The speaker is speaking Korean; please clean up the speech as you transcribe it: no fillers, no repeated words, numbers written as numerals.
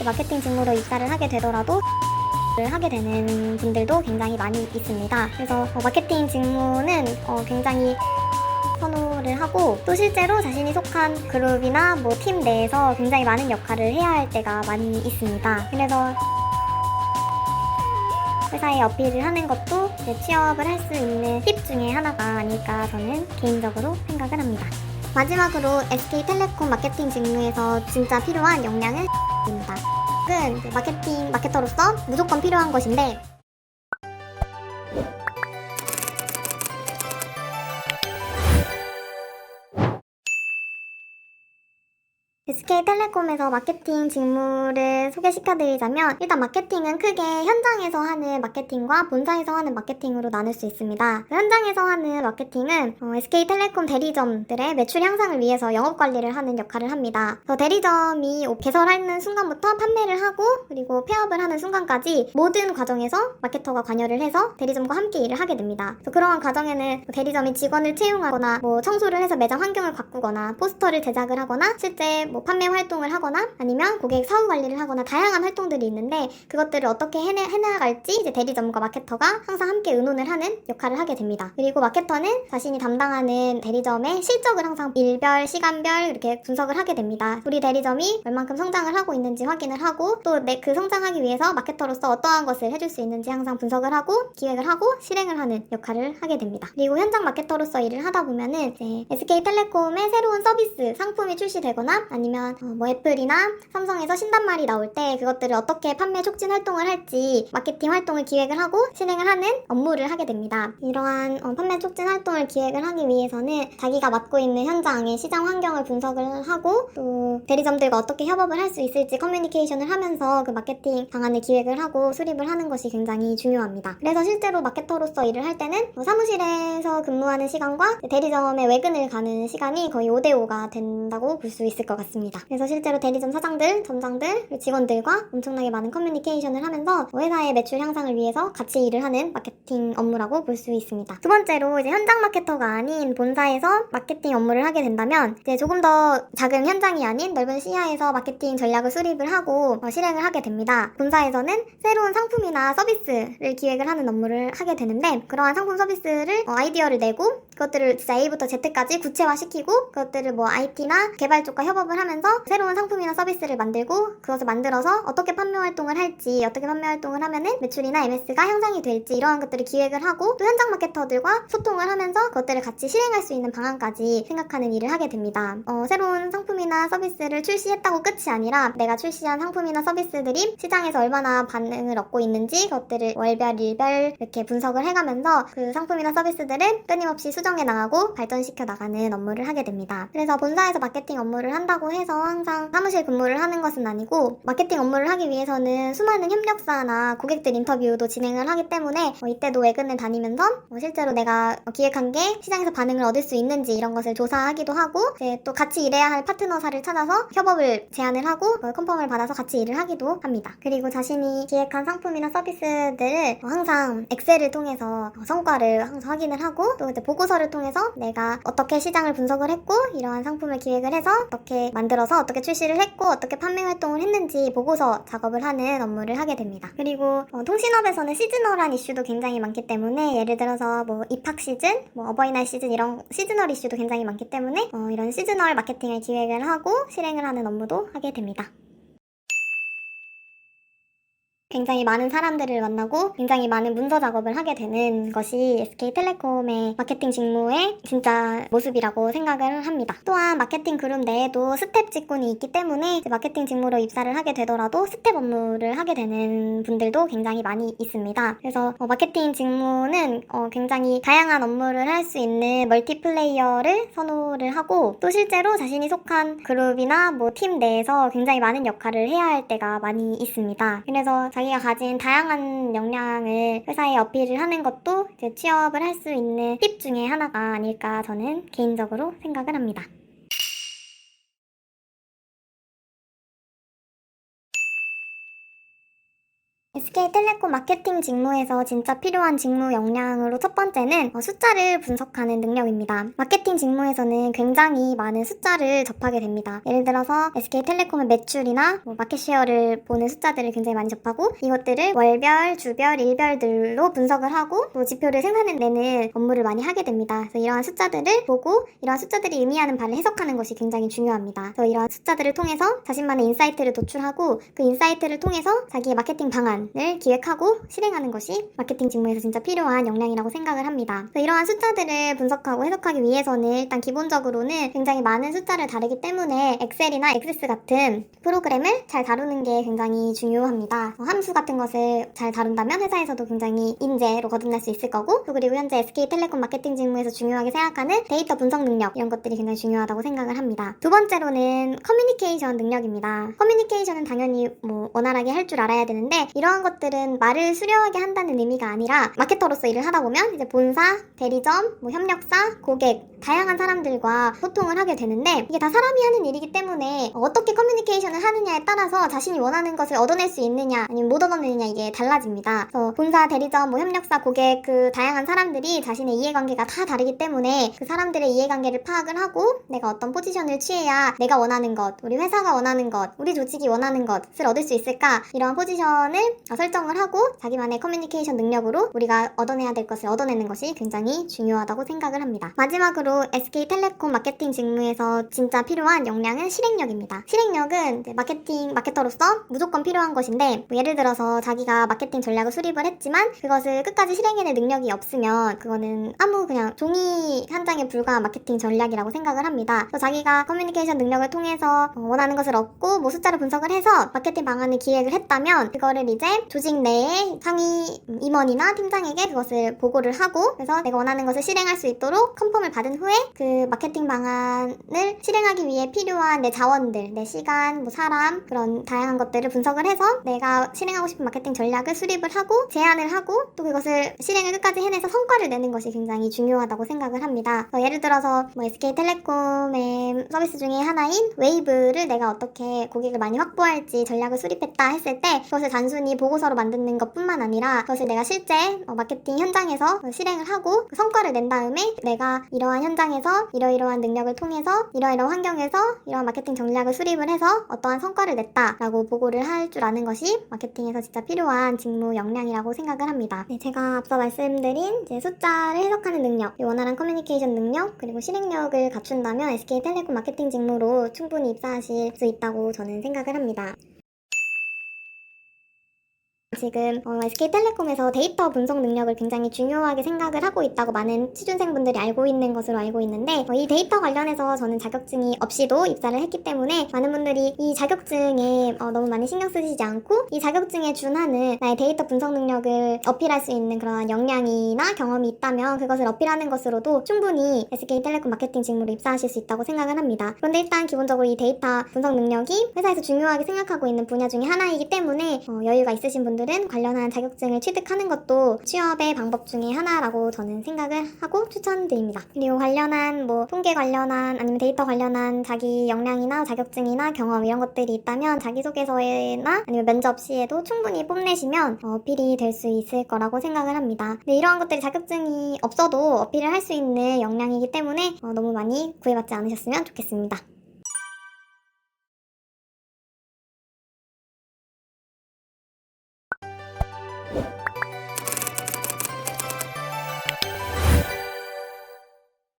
마케팅 직무로 입사를 하게 되더라도 를 하게 되는 분들도 굉장히 많이 있습니다. 그래서 마케팅 직무는 굉장히 선호를 하고, 또 실제로 자신이 속한 그룹이나 팀 내에서 굉장히 많은 역할을 해야 할 때가 많이 있습니다. 그래서 회사에 어필을 하는 것도 취업을 할 수 있는 팁 중에 하나가 아닐까 저는 개인적으로 생각을 합니다. 마지막으로 SK텔레콤 마케팅 직무에서 진짜 필요한 역량은 입니다. 마케터로서 무조건 필요한 것인데, SK텔레콤에서 마케팅 직무를 소개시켜드리자면, 일단 마케팅은 크게 현장에서 하는 마케팅과 본사에서 하는 마케팅으로 나눌 수 있습니다. 현장에서 하는 마케팅은 SK텔레콤 대리점들의 매출 향상을 위해서 영업관리를 하는 역할을 합니다. 대리점이 개설하는 순간부터 판매를 하고, 그리고 폐업을 하는 순간까지 모든 과정에서 마케터가 관여를 해서 대리점과 함께 일을 하게 됩니다. 그러한 과정에는 대리점이 직원을 채용하거나 청소를 해서 매장 환경을 바꾸거나 포스터를 제작을 하거나 실제 판매 활동을 하거나 아니면 고객 사후 관리를 하거나 다양한 활동들이 있는데, 그것들을 어떻게 해나갈지 이제 대리점과 마케터가 항상 함께 의논을 하는 역할을 하게 됩니다. 그리고 마케터는 자신이 담당하는 대리점의 실적을 항상 일별, 시간별 이렇게 분석을 하게 됩니다. 우리 대리점이 얼만큼 성장을 하고 있는지 확인을 하고, 또 그 성장하기 위해서 마케터로서 어떠한 것을 해줄 수 있는지 항상 분석을 하고 기획을 하고 실행을 하는 역할을 하게 됩니다. 그리고 현장 마케터로서 일을 하다 보면은 이제 SK텔레콤의 새로운 서비스, 상품이 출시되거나 아니면 애플이나 삼성에서 신단말이 나올 때 그것들을 어떻게 판매 촉진 활동을 할지 마케팅 활동을 기획을 하고 실행을 하는 업무를 하게 됩니다. 이러한 판매 촉진 활동을 기획을 하기 위해서는 자기가 맡고 있는 현장의 시장 환경을 분석을 하고, 또 대리점들과 어떻게 협업을 할 수 있을지 커뮤니케이션을 하면서 그 마케팅 방안을 기획을 하고 수립을 하는 것이 굉장히 중요합니다. 그래서 실제로 마케터로서 일을 할 때는 사무실에서 근무하는 시간과 대리점에 외근을 가는 시간이 거의 5대5가 된다고 볼 수 있을 것 같습니다. 그래서 실제로 대리점 사장들, 점장들, 직원들과 엄청나게 많은 커뮤니케이션을 하면서 회사의 매출 향상을 위해서 같이 일을 하는 마케팅 업무라고 볼 수 있습니다. 두 번째로 이제 현장 마케터가 아닌 본사에서 마케팅 업무를 하게 된다면, 이제 조금 더 작은 현장이 아닌 넓은 시야에서 마케팅 전략을 수립을 하고 실행을 하게 됩니다. 본사에서는 새로운 상품이나 서비스를 기획을 하는 업무를 하게 되는데, 그러한 상품 서비스를 아이디어를 내고 그것들을 진짜 A부터 Z까지 구체화시키고, 그것들을 IT나 개발 쪽과 협업을 하면서 새로운 상품이나 서비스를 만들고, 그것을 만들어서 어떻게 판매 활동을 할지, 어떻게 판매 활동을 하면은 매출이나 MS가 향상이 될지, 이러한 것들을 기획을 하고 또 현장 마케터들과 소통을 하면서 그것들을 같이 실행할 수 있는 방안까지 생각하는 일을 하게 됩니다. 새로운 상품이나 서비스를 출시했다고 끝이 아니라 내가 출시한 상품이나 서비스들이 시장에서 얼마나 반응을 얻고 있는지 그것들을 월별, 일별 이렇게 분석을 해가면서 그 상품이나 서비스들을 끊임없이 수정해 나가고 발전시켜 나가는 업무를 하게 됩니다. 그래서 본사에서 마케팅 업무를 한다고 해서 항상 사무실 근무를 하는 것은 아니고, 마케팅 업무를 하기 위해서는 수많은 협력사나 고객들 인터뷰도 진행을 하기 때문에 이때도 외근을 다니면서 실제로 내가 기획한 게 시장에서 반응을 얻을 수 있는지 이런 것을 조사하기도 하고, 이제 또 같이 일해야 할 파트너사를 찾아서 협업을 제안을 하고 컨펌을 받아서 같이 일을 하기도 합니다. 그리고 자신이 기획한 상품이나 서비스들을 항상 엑셀을 통해서 성과를 항상 확인을 하고, 또 이제 보고서를 통해서 내가 어떻게 시장을 분석을 했고 이러한 상품을 기획을 해서 어떻게 만들어서 어떻게 출시를 했고 어떻게 판매 활동을 했는지 보고서 작업을 하는 업무를 하게 됩니다. 그리고 통신업에서는 시즈널한 이슈도 굉장히 많기 때문에, 예를 들어서 입학 시즌, 어버이날 시즌, 이런 시즈널 이슈도 굉장히 많기 때문에 이런 시즈널 마케팅을 기획을 하고 실행을 하는 업무도 하게 됩니다. 굉장히 많은 사람들을 만나고 굉장히 많은 문서 작업을 하게 되는 것이 SK텔레콤의 마케팅 직무의 진짜 모습이라고 생각을 합니다. 또한 마케팅 그룹 내에도 스텝 직군이 있기 때문에 마케팅 직무로 입사를 하게 되더라도 스텝 업무를 하게 되는 분들도 굉장히 많이 있습니다. 그래서 마케팅 직무는 굉장히 다양한 업무를 할 수 있는 멀티플레이어를 선호를 하고, 또 실제로 자신이 속한 그룹이나 팀 내에서 굉장히 많은 역할을 해야 할 때가 많이 있습니다. 그래서 자기가 가진 다양한 역량을 회사에 어필을 하는 것도 이제 취업을 할 수 있는 팁 중에 하나가 아닐까 저는 개인적으로 생각을 합니다. SK텔레콤 마케팅 직무에서 진짜 필요한 직무 역량으로 첫 번째는 숫자를 분석하는 능력입니다. 마케팅 직무에서는 굉장히 많은 숫자를 접하게 됩니다. 예를 들어서 SK텔레콤의 매출이나 마켓쉐어를 보는 숫자들을 굉장히 많이 접하고 이것들을 월별, 주별, 일별들로 분석을 하고 또 지표를 생산해내는 업무를 많이 하게 됩니다. 그래서 이러한 숫자들을 보고 이러한 숫자들이 의미하는 바를 해석하는 것이 굉장히 중요합니다. 그래서 이러한 숫자들을 통해서 자신만의 인사이트를 도출하고 그 인사이트를 통해서 자기의 마케팅 방안 을 기획하고 실행하는 것이 마케팅 직무에서 진짜 필요한 역량이라고 생각을 합니다. 그래서 이러한 숫자들을 분석하고 해석하기 위해서는 일단 기본적으로는 굉장히 많은 숫자를 다루기 때문에 엑셀이나 액세스 같은 프로그램을 잘 다루는 게 굉장히 중요합니다. 함수 같은 것을 잘 다룬다면 회사에서도 굉장히 인재로 거듭날 수 있을 거고 그리고 현재 SK텔레콤 마케팅 직무에서 중요하게 생각하는 데이터 분석 능력 이런 것들이 굉장히 중요하다고 생각을 합니다. 두 번째로는 커뮤니케이션 능력입니다. 커뮤니케이션은 당연히 원활하게 할 줄 알아야 되는데 이러한 것들은 말을 수려하게 한다는 의미가 아니라 마케터로서 일을 하다 보면 이제 본사, 대리점, 협력사, 고객 다양한 사람들과 소통을 하게 되는데 이게 다 사람이 하는 일이기 때문에 어떻게 커뮤니케이션을 하느냐에 따라서 자신이 원하는 것을 얻어낼 수 있느냐 아니면 못 얻어내느냐 이게 달라집니다. 그래서 본사, 대리점, 협력사, 고객 그 다양한 사람들이 자신의 이해관계가 다 다르기 때문에 그 사람들의 이해관계를 파악을 하고 내가 어떤 포지션을 취해야 내가 원하는 것, 우리 회사가 원하는 것, 우리 조직이 원하는 것을 얻을 수 있을까 이러한 포지션을 설정을 하고 자기만의 커뮤니케이션 능력으로 우리가 얻어내야 될 것을 얻어내는 것이 굉장히 중요하다고 생각을 합니다. 마지막으로 SK텔레콤 마케팅 직무에서 진짜 필요한 역량은 실행력입니다. 실행력은 마케터로서 무조건 필요한 것인데 예를 들어서 자기가 마케팅 전략을 수립을 했지만 그것을 끝까지 실행해낼 능력이 없으면 그거는 그냥 종이 한 장에 불과한 마케팅 전략이라고 생각을 합니다. 그래서 자기가 커뮤니케이션 능력을 통해서 원하는 것을 얻고 숫자를 분석을 해서 마케팅 방안을 기획을 했다면 그거를 이제 조직 내에 상위 임원이나 팀장에게 그것을 보고를 하고 그래서 내가 원하는 것을 실행할 수 있도록 컨펌을 받은 후에 그 마케팅 방안을 실행하기 위해 필요한 내 자원들, 내 시간, 사람 그런 다양한 것들을 분석을 해서 내가 실행하고 싶은 마케팅 전략을 수립을 하고 제안을 하고 또 그것을 실행을 끝까지 해내서 성과를 내는 것이 굉장히 중요하다고 생각을 합니다. 예를 들어서 SK텔레콤의 서비스 중에 하나인 웨이브를 내가 어떻게 고객을 많이 확보할지 전략을 수립했다 했을 때 그것을 단순히 보고서로 만드는 것뿐만 아니라 그것을 내가 실제 마케팅 현장에서 실행을 하고 그 성과를 낸 다음에 내가 이러한 현장에서 이러이러한 능력을 통해서 이러이러한 환경에서 이러한 마케팅 전략을 수립을 해서 어떠한 성과를 냈다라고 보고를 할 줄 아는 것이 마케팅에서 진짜 필요한 직무 역량이라고 생각을 합니다. 제가 앞서 말씀드린 숫자를 해석하는 능력, 원활한 커뮤니케이션 능력, 그리고 실행력을 갖춘다면 SK텔레콤 마케팅 직무로 충분히 입사하실 수 있다고 저는 생각을 합니다. 지금 SK텔레콤에서 데이터 분석 능력을 굉장히 중요하게 생각을 하고 있다고 많은 취준생분들이 알고 있는 것으로 알고 있는데 이 데이터 관련해서 저는 자격증이 없이도 입사를 했기 때문에 많은 분들이 이 자격증에 너무 많이 신경 쓰시지 않고 이 자격증에 준하는 나의 데이터 분석 능력을 어필할 수 있는 그런 역량이나 경험이 있다면 그것을 어필하는 것으로도 충분히 SK텔레콤 마케팅 직무로 입사하실 수 있다고 생각을 합니다. 그런데 일단 기본적으로 이 데이터 분석 능력이 회사에서 중요하게 생각하고 있는 분야 중에 하나이기 때문에 여유가 있으신 분들은 관련한 자격증을 취득하는 것도 취업의 방법 중에 하나라고 저는 생각을 하고 추천드립니다. 그리고 관련한 통계 관련한 아니면 데이터 관련한 자기 역량이나 자격증이나 경험 이런 것들이 있다면 자기소개서나 아니면 면접 시에도 충분히 뽐내시면 어필이 될 수 있을 거라고 생각을 합니다. 근데 이러한 것들이 자격증이 없어도 어필을 할 수 있는 역량이기 때문에 너무 많이 구애받지 않으셨으면 좋겠습니다.